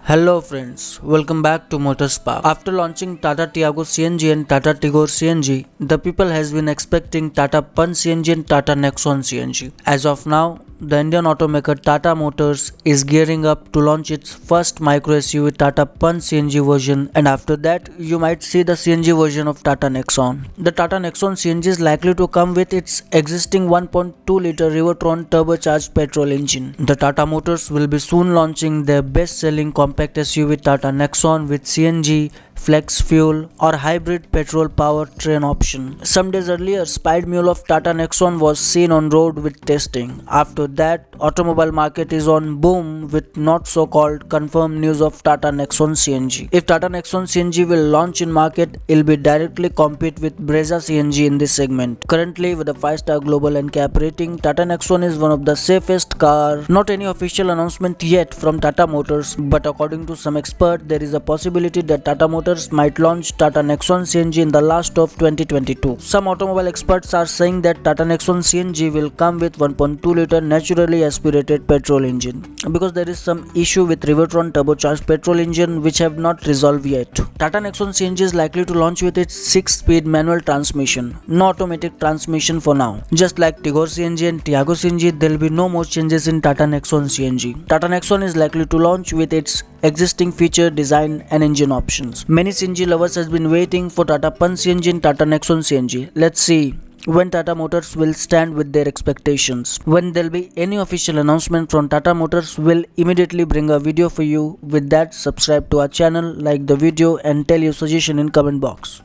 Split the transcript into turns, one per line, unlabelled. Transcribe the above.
Hello friends, welcome back to Motorspark. After launching Tata Tiago CNG and Tata Tigor CNG, the people has been expecting Tata Punch CNG and Tata Nexon CNG. As of now, the Indian automaker Tata Motors is gearing up to launch its first micro SUV Tata Punch CNG version, and after that you might see the CNG version of Tata Nexon. The Tata Nexon CNG is likely to come with its existing 1.2-liter Revertron turbocharged petrol engine. The Tata Motors will be soon launching their best-selling compact SUV Tata Nexon with CNG, flex fuel or hybrid petrol powertrain option. Some days earlier, Spied Mule of Tata Nexon was seen on road with testing. After that, automobile market is on boom with not so called confirmed news of Tata Nexon CNG. If Tata Nexon CNG will launch in market, it will be directly compete with Brezza CNG in this segment. Currently with a 5-star global NCAP rating, Tata Nexon is one of the safest car. Not any official announcement yet from Tata Motors, but according to some experts, there is a possibility that Tata Motors might launch Tata Nexon CNG in the last of 2022. Some automobile experts are saying that Tata Nexon CNG will come with 1.2-liter naturally aspirated petrol engine because there is some issue with Revertron turbocharged petrol engine which have not resolved yet. Tata Nexon CNG is likely to launch with its 6-speed manual transmission, no automatic transmission for now. Just like Tigor CNG and Tiago CNG, there will be no more changes in Tata Nexon CNG. Tata Nexon is likely to launch with its existing feature, design and engine options. Many CNG lovers has been waiting for Tata Punch CNG and Tata Nexon CNG. Let's see when Tata Motors will stand with their expectations. When there'll be any official announcement from Tata Motors, we'll immediately bring a video for you. With that, subscribe to our channel, like the video and tell your suggestion in comment box.